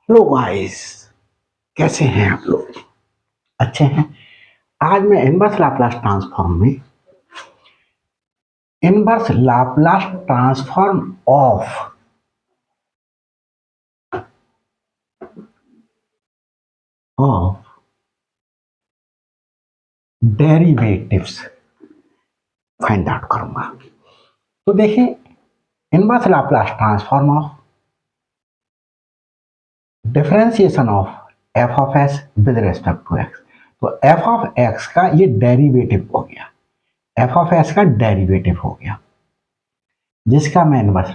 Hello guys, कैसे हैं आप लोग? अच्छे हैं। आज मैं इनवर्स लाप्लास ट्रांसफॉर्म में inverse Laplace transform of of derivatives find out करूंगा। तो देखिए, inverse Laplace transform of differentiation of F of S with respect to x. तो एफ ऑफ एक्स का ये डेरिवेटिव हो गया, एफ ऑफ एस का डेरिवेटिव हो गया, जिसका मैं इनवर्स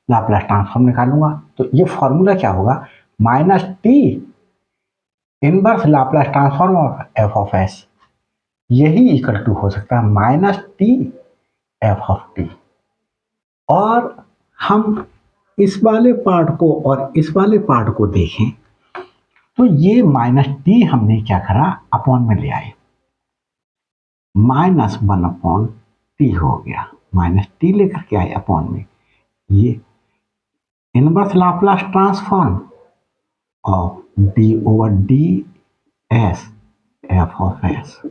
लाप्लास ट्रांसफॉर्म निकालूंगा। तो ये फॉर्मूला क्या होगा? Minus T inverse Laplace transform of F of S, यही इक्वल टू हो सकता है minus T F of T. और हम इस वाले पार्ट को और इस वाले पार्ट को देखें तो ये माइनस टी हमने क्या करा, अपॉन में ले आए, माइनस वन अपॉन टी हो गया, माइनस टी लेकर के आए अपॉन में। ये inverse Laplace transform of D over D S F of S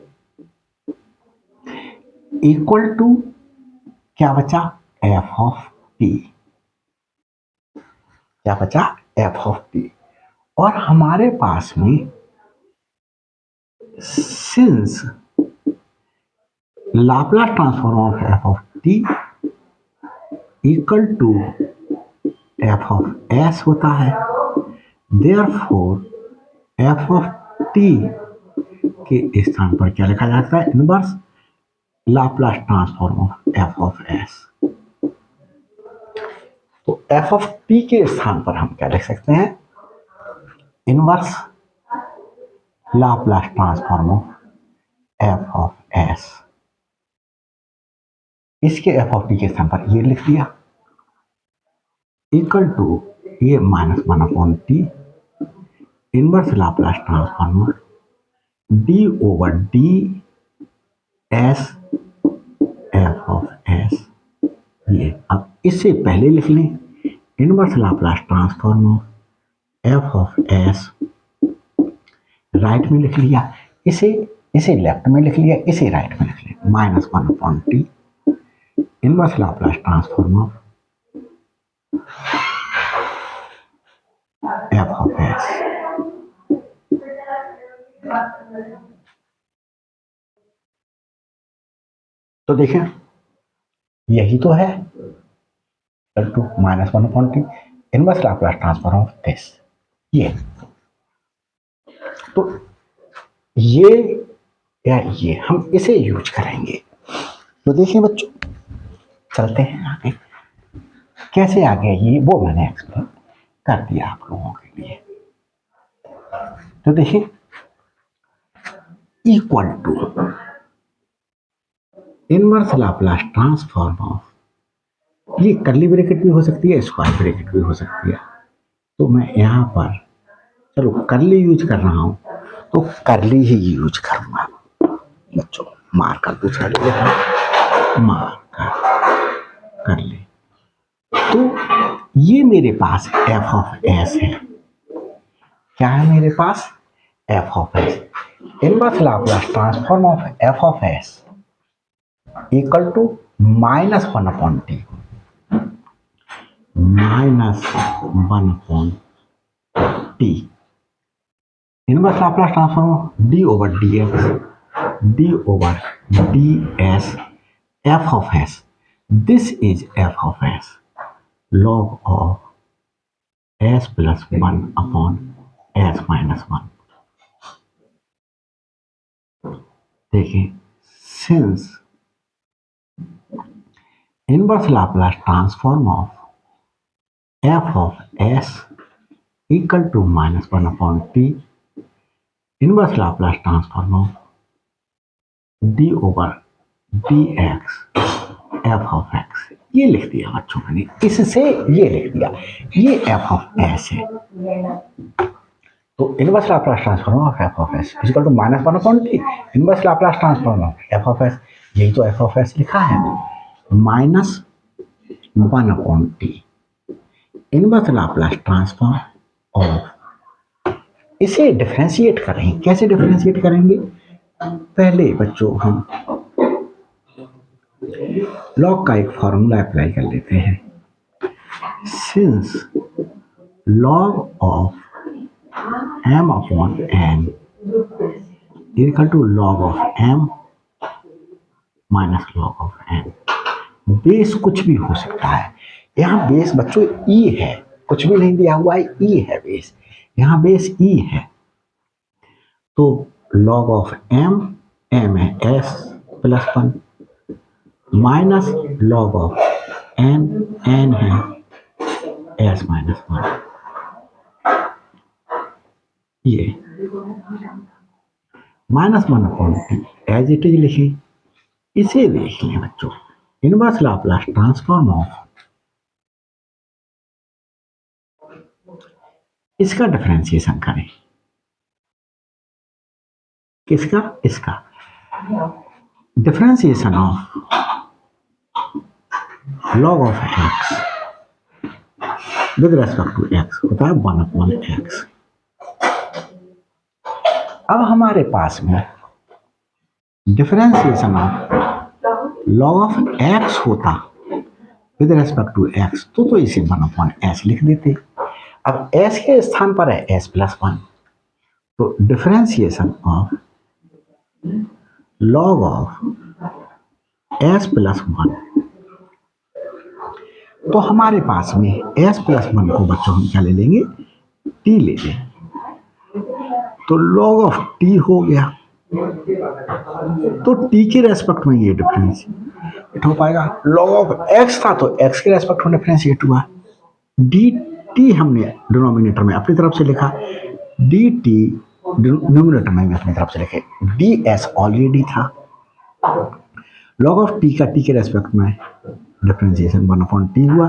equal to क्या बचा, एफ ऑफ टी। क्या बचा? F of T. और हमारे पास में since Laplace transform of F of T equal to F of S होता है, देयरफॉर एफ ऑफ टी के स्थान पर क्या लिखा जाता है, inverse Laplace transform of F of S. तो एफ ऑफ टी के स्थान पर हम क्या लिख सकते हैं, inverse Laplace transform of F of S. इसके एफ ऑफ टी के स्थान पर ये लिख दिया, इक्वल टू ये minus one upon T inverse Laplace transform D over D S F of S. ये अब इससे पहले लिख लें, inverse Laplace transform of F of S right में लिख लिया, इसे लेफ्ट में लिख लिया, इसे राइट में लिख लिया, minus one upon T inverse Laplace transform of F of S. तो देखिए, यही तो है, to minus one upon T inverse Laplace transform of this. ये तो ये या ये हम इसे यूज करेंगे। तो देखिए बच्चों, चलते हैं आगे। कैसे आगे ये वो मैंने एक्सप्लेन कर दिया आप लोगों के लिए। तो देखिए, equal to inverse Laplace transform of, ये कर्ली ब्रैकेट भी हो सकती है, स्क्वायर ब्रैकेट भी हो सकती है। तो मैं यहाँ पर चलो कर्ली यूज कर रहा हूँ, तो कर्ली ही यूज करूंगा बच्चों। मार्कर दूसरा ले लेता हूँ, मार्कर कर ले। तो ये मेरे पास एफ ऑफ एस है। क्या है मेरे पास? F of S. Inverse Laplace transform of F of S equal to minus one upon T, minus one upon T inverse Laplace transform of D over D X, D over D S F of S. This is F of S log of s plus 1 upon s minus 1। देखिए, since inverse Laplace transform of f of s equal to minus 1 upon t inverse Laplace transform of d over dx f of x, ये लिख दिया बच्चों मैंने, इससे ये लिख दिया, ये f of s है। तो inverse Laplace transform of F of S equal to minus one upon T inverse Laplace transform of F of S, यही तो एफ ऑफ एस लिखा है, minus one upon T inverse Laplace transform of इसे differentiate करें, कैसे differentiate करेंगे? पहले बच्चों हम लॉग का एक फॉर्मूला अप्लाई कर लेते हैं। Since log of m upon n is equal to log of m minus log of n। Base कुछ भी हो सकता है, यहाँ बेस बच्चों e है, कुछ भी नहीं दिया हुआ है, e है बेस, यहाँ बेस e है, तो log of m है s plus 1 minus log of n है s माइनस 1। ये minus 1 upon T as it is लिखें। इसे देख लें बच्चों, इनवर्स लाप्लास ट्रांसफॉर्म ऑफ इसका डिफरेंशिएशन करें। किसका? इसका differentiation of log of x with respect to x होता है 1 अपॉन x। अब हमारे पास में differentiation of log of x होता विद रेस्पेक्ट टू x, तो इसे 1 अपॉन s लिख देते। अब s के स्थान पर है s प्लस 1, तो differentiation of log of s plus 1, तो हमारे पास में s प्लस 1 को बच्चों हम क्या ले लेंगे? t ले लें, तो log of t हो गया, तो t के रेस्पेक्ट में ये डिफरेंशिएट हो पाएगा। log of x था तो x के रेस्पेक्ट में डिफरेंशिएट हुआ, dt हमने डिनोमिनेटर में अपनी तरफ से लिखा, dt न्यूमरेटर में भी अपनी तरफ से लिखे, ds ऑलरेडी था, log of t का t के रेस्पेक्ट में डिफरेंशिएशन 1 अपॉन t हुआ,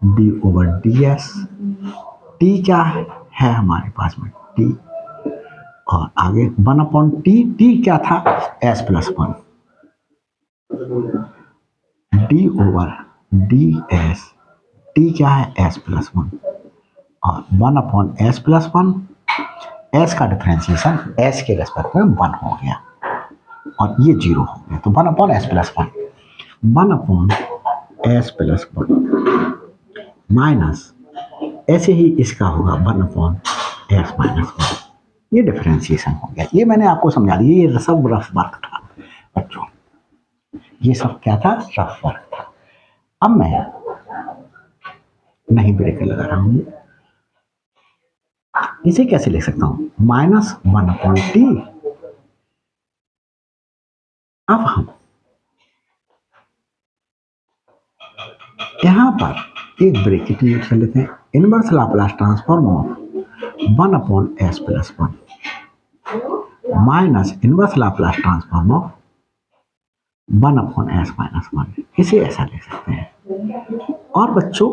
d ओवर ds, t क्या है हमारे पास में t, और आगे 1 अपॉन t क्या था? s plus 1, d over ds, t क्या है? s प्लस 1, और 1 अपॉन s प्लस 1, s का डिफरेंशिएशन s के रेस्पेक्ट में 1 हो गया, और ये 0 हो गया, तो 1 upon s plus 1, 1 upon s plus 1 minus ऐसे ही इसका होगा 1 अपॉन s माइनस 1। ये डिफरेंशिएशन हो गया, ये मैंने आपको समझा दिया, ये सब रफ वर्क था बच्चों, ये सब क्या था? रफ वर्क था। अब मैं नहीं ब्रेक लगा रहा हूं, इसे कैसे लिख सकता हूं? Minus 1 upon T. अब हम यहां पर एक ब्रैकेट यूज कर लेते हैं, inverse Laplace transform of 1 upon s plus 1 minus inverse Laplace transform of 1 upon s माइनस 1, इसे ऐसा लिख सकते हैं। और बच्चों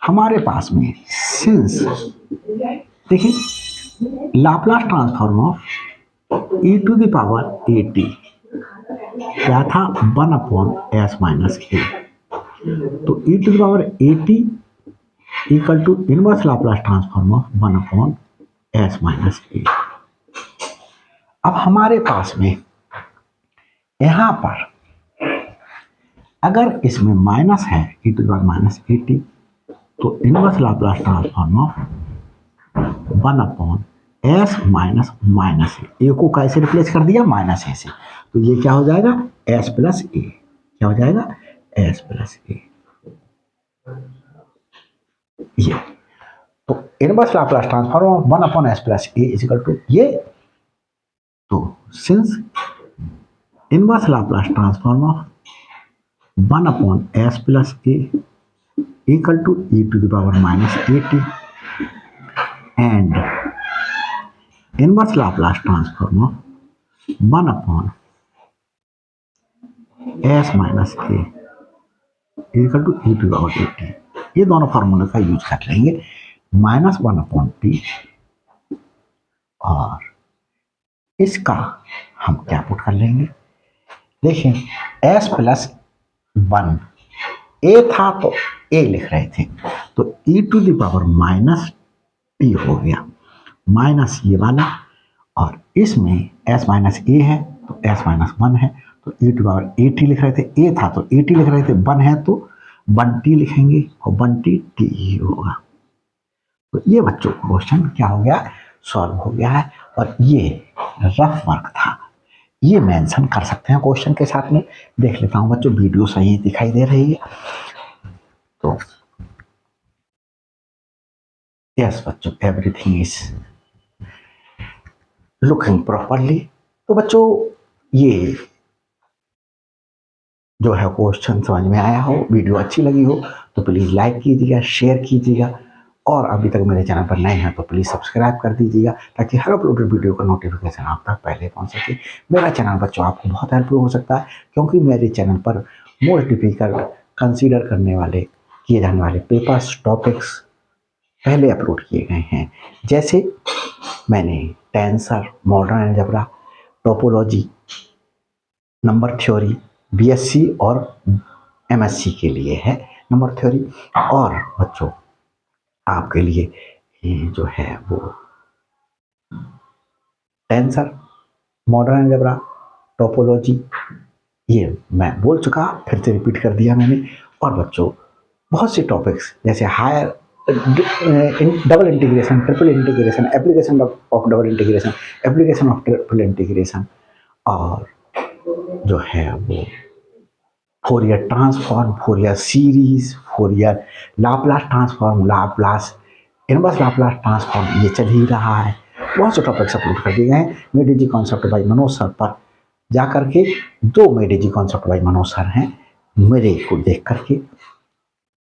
हमारे पास में सिंस देखिए Laplace transform of e to the power at क्या था? 1 अपॉन s माइनस a, तो e to the power at equal to inverse Laplace transform of 1 upon s minus a। अब हमारे पास में यहां पर अगर इसमें माइनस है e to the power minus at, तो inverse Laplace transform of 1 upon s minus minus A को कैसे रिप्लेस कर दिया? माइनस ए से, तो ये क्या हो जाएगा? s प्लस ए, क्या हो जाएगा? s plus A. ये तो inverse Laplace transform of 1 upon s plus A is equal to ये, तो since inverse Laplace transform of 1 upon s plus A equal to e to the power minus at and inverse Laplace transform of 1 upon s minus a equal to e to the power at, ये दोनों फार्मूले का use कर लेंगे, minus 1 upon t, और इसका हम क्या पुट कर लेंगे? देखिए s प्लस 1 a था तो a लिख रहे थे, तो e to the power minus t हो गया, माइनस ये वाला, और इसमें s माइनस ए है तो s माइनस 1 है, तो e to power A T लिख रहे थे, a था तो ए टी लिख रहे थे, 1 है तो 1t लिखेंगे और 1t t ही होगा। तो ये बच्चों क्वेश्चन क्या हो गया, सॉल्व हो गया है। और ये रफ वर्क था, ये मेंशन कर सकते हैं क्वेश्चन के साथ में। देख लेता हूं बच्चों, वीडियो सही दिखाई दे रही है तो यस बच्चों, एवरीथिंग इज लुकिंग प्रॉपरली। तो बच्चों ये जो है क्वेश्चन समझ में आया हो, वीडियो अच्छी लगी हो तो प्लीज़ लाइक कीजिएगा, शेयर कीजिएगा, और अभी तक मेरे चैनल पर नए हैं तो प्लीज़ सब्सक्राइब कर दीजिएगा ताकि हर अपलोडेड वीडियो का नोटिफिकेशन आप तक पहले पहुंच सके। मेरा चैनल बच्चों आपको बहुत हेल्पफुल हो सकता है, क्योंकि मेरे चैनल पर मोस्ट डिफिकल्ट कंसीडर करने वाले किए जाने वाले पेपर्स टॉपिक्स पहले अपलोड किए गए हैं। जैसे मैंने tensor, modern algebra, topology, number theory BSc और एमएससी के लिए है नंबर थ्योरी, और बच्चों आपके लिए ये जो है वो टेंसर, मॉडर्न अलजेब्रा, टोपोलॉजी, ये मैं बोल चुका, फिर से रिपीट कर दिया मैंने। और बच्चों बहुत से टॉपिक्स जैसे higher double integration, triple integration, application of double integration, application of triple integration, और जो है वो Fourier transform, Fourier series, Fourier Laplace transform, Laplace inverse Laplace transform, ये चल ही रहा है। बहुत से टॉपिक्स अपलोड कर दिए गए हैं मेडी जी कॉन्सेप्ट बाई मनोज सर पर जा करके। 2 मेडी जी कॉन्सेप्ट बाई मनोज सर हैं, मेरे को देख करके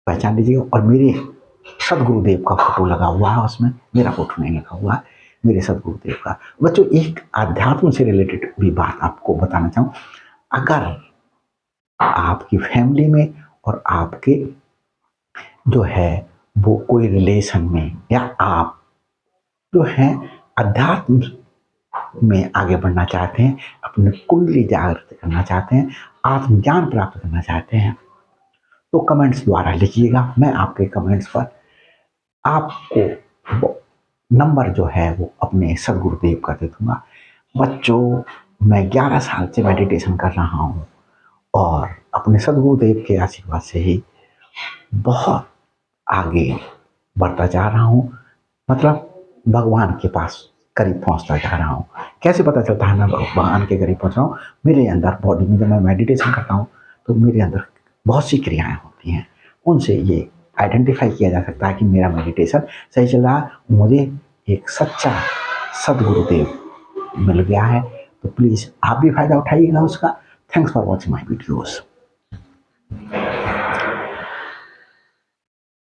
पहचान लीजिएगा। और मेरे सदगुरुदेव का फोटो लगा हुआ है उसमें, मेरा फोटो नहीं लगा हुआ है, मेरे सदगुरुदेव का। बच्चों एक अध्यात्म से रिलेटेड भी बात आपको बताना चाहूँ, अगर आपकी फैमिली में और आपके जो है वो कोई रिलेशन में, या आप जो है अध्यात्म में आगे बढ़ना चाहते हैं, अपनी कुंडली जागृत करना चाहते हैं, आत्मज्ञान प्राप्त करना चाहते हैं, तो कमेंट्स द्वारा लिखिएगा। मैं आपके कमेंट्स पर आपको नंबर जो है वो अपने सदगुरुदेव का दे दूंगा। बच्चों मैं 11 साल से मेडिटेशन कर रहा हूँ और अपने सदगुरुदेव के आशीर्वाद से ही बहुत आगे बढ़ता जा रहा हूँ, मतलब भगवान के पास करीब पहुँचता जा रहा हूँ। कैसे पता चलता है मैं भगवान के करीब पहुँच रहा हूँ? मेरे अंदर बॉडी में जब मैं मेडिटेशन करता हूँ तो मेरे अंदर बहुत सी क्रियाएं होती हैं, उनसे ये आइडेंटिफाई किया जा सकता है कि मेरा मेडिटेशन सही चल रहा है, मुझे एक सच्चा सदगुरुदेव मिल गया है। तो प्लीज़ आप भी फ़ायदा उठाइएगा उसका। Thanks for watching my videos.